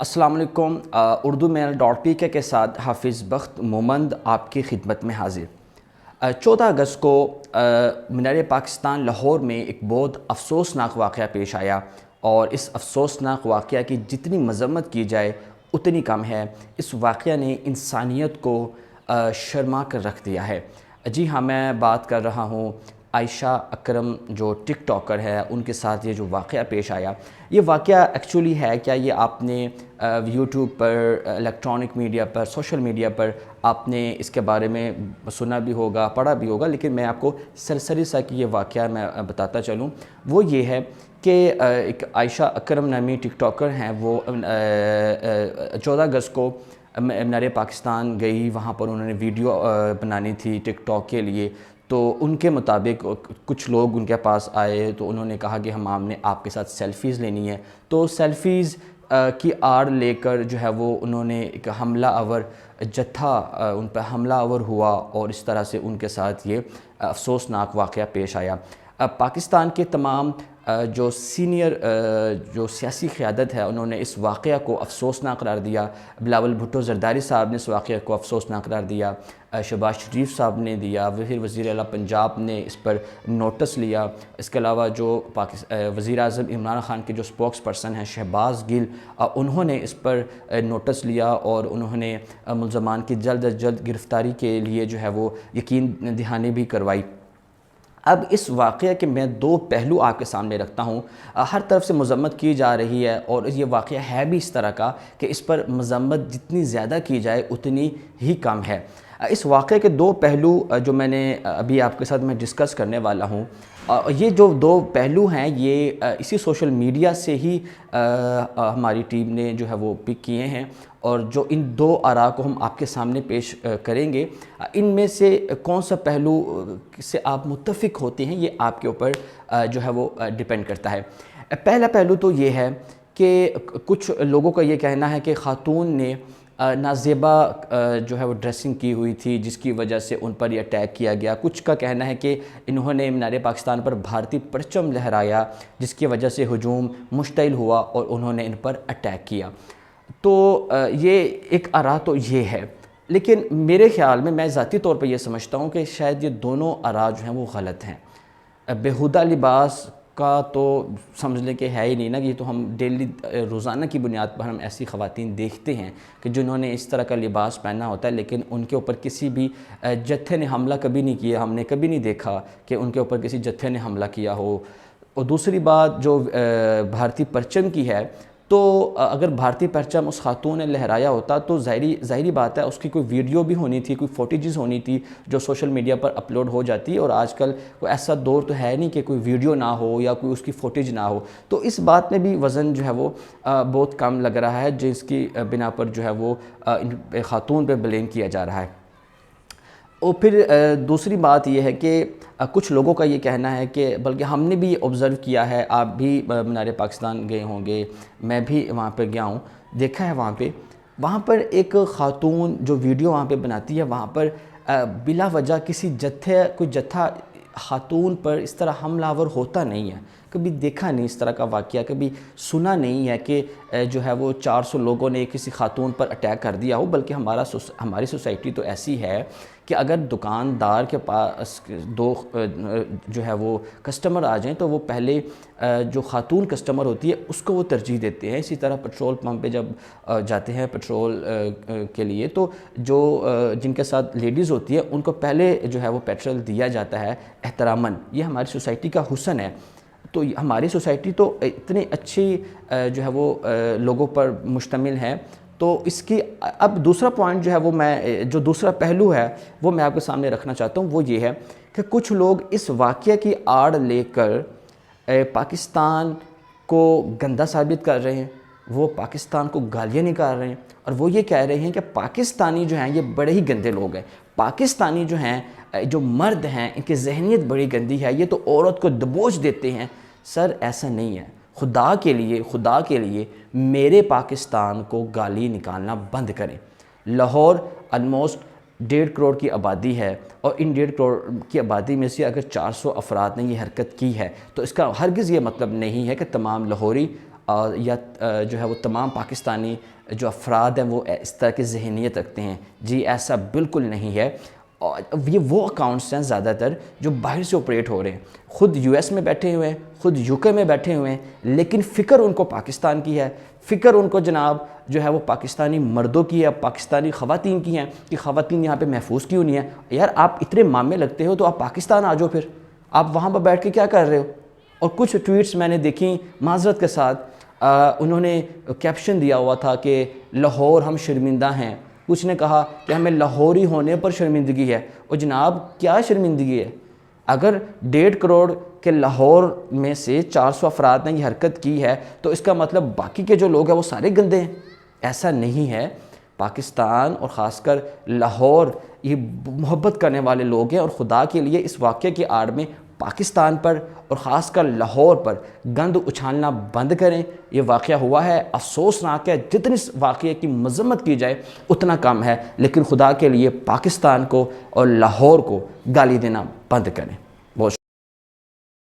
السلام علیکم۔ اردو میل dot P کے ساتھ حافظ بخت مومند آپ کی خدمت میں حاضر۔ 14 اگست کو مینار پاکستان لاہور میں ایک بہت افسوسناک واقعہ پیش آیا، اور اس افسوسناک واقعہ کی جتنی مذمت کی جائے اتنی کم ہے۔ اس واقعہ نے انسانیت کو شرما کر رکھ دیا ہے۔ جی ہاں، میں بات کر رہا ہوں عائشہ اکرم جو ٹک ٹاکر ہے، ان کے ساتھ یہ جو واقعہ پیش آیا۔ یہ واقعہ ایکچولی ہے کیا، یہ آپ نے یوٹیوب پر، الیکٹرانک میڈیا پر، سوشل میڈیا پر آپ نے اس کے بارے میں سنا بھی ہوگا، پڑھا بھی ہوگا، لیکن میں آپ کو سرسری سا کہ یہ واقعہ میں بتاتا چلوں۔ وہ یہ ہے کہ ایک عائشہ اکرم نامی ٹک ٹاکر ہیں، وہ 14 اگست کو مینار پاکستان گئی، وہاں پر انہوں نے ویڈیو بنانی تھی ٹک ٹاک کے لیے۔ تو ان کے مطابق کچھ لوگ ان کے پاس آئے تو انہوں نے کہا کہ ہم نے آپ کے ساتھ سیلفیز لینی ہے۔ تو سیلفیز کی آڑ لے کر جو ہے وہ انہوں نے ایک حملہ آور جتھا ان پہ حملہ آور ہوا، اور اس طرح سے ان کے ساتھ یہ افسوسناک واقعہ پیش آیا۔ پاکستان کے تمام جو سینئر جو سیاسی قیادت ہے، انہوں نے اس واقعہ کو افسوسناک قرار دیا۔ بلاول بھٹو زرداری صاحب نے اس واقعہ کو افسوسناک قرار دیا، شہباز شریف صاحب نے دیا، پھر وزیر اعلیٰ پنجاب نے اس پر نوٹس لیا۔ اس کے علاوہ جو وزیر اعظم عمران خان کے جو سپوکس پرسن ہیں شہباز گل، انہوں نے اس پر نوٹس لیا، اور انہوں نے ملزمان کی جلد از جلد گرفتاری کے لیے جو ہے وہ یقین دہانی بھی کروائی۔ اب اس واقعہ کے میں دو پہلو آپ کے سامنے رکھتا ہوں۔ ہر طرف سے مذمت کی جا رہی ہے، اور یہ واقعہ ہے بھی اس طرح کا کہ اس پر مذمت جتنی زیادہ کی جائے اتنی ہی کم ہے۔ اس واقعے کے دو پہلو جو میں نے ابھی آپ کے ساتھ میں ڈسکس کرنے والا ہوں، یہ جو دو پہلو ہیں یہ اسی سوشل میڈیا سے ہی ہماری ٹیم نے جو ہے وہ پک کیے ہیں، اور جو ان دو آراء کو ہم آپ کے سامنے پیش کریں گے، ان میں سے کون سا پہلو سے آپ متفق ہوتے ہیں یہ آپ کے اوپر جو ہے وہ ڈیپینڈ کرتا ہے۔ پہلا پہلو تو یہ ہے کہ کچھ لوگوں کا یہ کہنا ہے کہ خاتون نے نازیبا جو ہے وہ ڈریسنگ کی ہوئی تھی، جس کی وجہ سے ان پر یہ اٹیک کیا گیا۔ کچھ کا کہنا ہے کہ انہوں نے مینار پاکستان پر بھارتی پرچم لہرایا، جس کی وجہ سے ہجوم مشتعل ہوا اور انہوں نے ان پر اٹیک کیا۔ تو یہ ایک آراء تو یہ ہے، لیکن میرے خیال میں ذاتی طور پر یہ سمجھتا ہوں کہ شاید یہ دونوں آراء جو ہیں وہ غلط ہیں۔ بیہودہ لباس کا تو سمجھ لیں کہ ہے ہی نہیں نا، یہ تو ہم ڈیلی روزانہ کی بنیاد پر ہم ایسی خواتین دیکھتے ہیں کہ جنہوں نے اس طرح کا لباس پہنا ہوتا ہے، لیکن ان کے اوپر کسی بھی جتھے نے حملہ کبھی نہیں کیا۔ ہم نے کبھی نہیں دیکھا کہ ان کے اوپر کسی جتھے نے حملہ کیا ہو۔ اور دوسری بات جو بھارتی پرچم کی ہے، تو اگر بھارتی پرچم اس خاتون نے لہرایا ہوتا تو ظاہری بات ہے اس کی کوئی ویڈیو بھی ہونی تھی، کوئی فوٹیجز ہونی تھی جو سوشل میڈیا پر اپلوڈ ہو جاتی، اور آج کل کوئی ایسا دور تو ہے نہیں کہ کوئی ویڈیو نہ ہو یا کوئی اس کی فوٹیج نہ ہو۔ تو اس بات میں بھی وزن جو ہے وہ بہت کم لگ رہا ہے، جس کی بنا پر جو ہے وہ خاتون پہ بلیم کیا جا رہا ہے۔ اور پھر دوسری بات یہ ہے کہ کچھ لوگوں کا یہ کہنا ہے کہ، بلکہ ہم نے بھی آبزرو کیا ہے، آپ بھی مینار پاکستان گئے ہوں گے، میں بھی وہاں پہ گیا ہوں، دیکھا ہے وہاں پر ایک خاتون جو ویڈیو وہاں پہ بناتی ہے، وہاں پر بلا وجہ کوئی جتھا خاتون پر اس طرح حملہ آور ہوتا نہیں ہے۔ کبھی دیکھا نہیں اس طرح کا واقعہ، کبھی سنا نہیں ہے کہ جو ہے وہ 400 لوگوں نے کسی خاتون پر اٹیک کر دیا ہو۔ بلکہ ہماری سوسائٹی تو ایسی ہے کہ اگر دکاندار کے پاس دو جو ہے وہ کسٹمر آ جائیں تو وہ پہلے جو خاتون کسٹمر ہوتی ہے اس کو وہ ترجیح دیتے ہیں۔ اسی طرح پیٹرول پمپ پہ جب جاتے ہیں پیٹرول کے لیے، تو جو جن کے ساتھ لیڈیز ہوتی ہے ان کو پہلے جو ہے وہ پیٹرول دیا جاتا ہے احتراماً۔ یہ ہماری سوسائٹی کا حسن ہے۔ تو ہماری سوسائٹی تو اتنی اچھی جو ہے وہ لوگوں پر مشتمل ہے۔ تو اس کی اب دوسرا پوائنٹ جو ہے وہ جو دوسرا پہلو ہے وہ میں آپ کے سامنے رکھنا چاہتا ہوں، وہ یہ ہے کہ کچھ لوگ اس واقعہ کی آڑ لے کر پاکستان کو گندا ثابت کر رہے ہیں، وہ پاکستان کو گالیاں نکال رہے ہیں، اور وہ یہ کہہ رہے ہیں کہ پاکستانی جو ہیں یہ بڑے ہی گندے لوگ ہیں، پاکستانی جو ہیں جو مرد ہیں ان کی ذہنیت بڑی گندی ہے، یہ تو عورت کو دبوچ دیتے ہیں۔ سر ایسا نہیں ہے، خدا کے لیے میرے پاکستان کو گالی نکالنا بند کریں۔ لاہور آلموسٹ 1.5 کروڑ کی آبادی ہے، اور ان 1.5 کروڑ کی آبادی میں سے اگر 400 افراد نے یہ حرکت کی ہے تو اس کا ہرگز یہ مطلب نہیں ہے کہ تمام لاہوری یا جو ہے وہ تمام پاکستانی جو افراد ہیں وہ اس طرح کی ذہنیت رکھتے ہیں. جی ایسا بالکل نہیں ہے. اور یہ وہ اکاؤنٹس ہیں زیادہ تر جو باہر سے آپریٹ ہو رہے ہیں, خود یو ایس میں بیٹھے ہوئے ہیں, خود یو کے میں بیٹھے ہوئے ہیں, لیکن فکر ان کو پاکستان کی ہے, فکر ان کو جناب جو ہے وہ پاکستانی مردوں کی ہے, پاکستانی خواتین کی ہیں کہ خواتین یہاں پہ محفوظ کیوں نہیں ہیں. یار آپ اتنے مامے لگتے ہو تو آپ پاکستان آ جاؤ, پھر آپ وہاں پہ بیٹھ کے کیا کر رہے ہو. اور کچھ ٹویٹس میں نے دیکھی معذرت کے ساتھ, انہوں نے کیپشن دیا ہوا تھا کہ لاہور ہم شرمندہ ہیں, کچھ نے کہا کہ ہمیں لاہوری ہونے پر شرمندگی ہے. اور جناب کیا شرمندگی ہے؟ اگر 1.5 کروڑ کے لاہور میں سے 400 افراد نے یہ حرکت کی ہے تو اس کا مطلب باقی کے جو لوگ ہیں وہ سارے گندے ہیں. ایسا نہیں ہے. پاکستان اور خاص کر لاہور یہ محبت کرنے والے لوگ ہیں, اور خدا کے لیے اس واقعے کی آڑ میں پاکستان پر اور خاص کر لاہور پر گند اچھالنا بند کریں. یہ واقعہ ہوا ہے, افسوسناک ہے, جتنی اس واقعے کی مذمت کی جائے اتنا کم ہے, لیکن خدا کے لیے پاکستان کو اور لاہور کو گالی دینا بند کریں.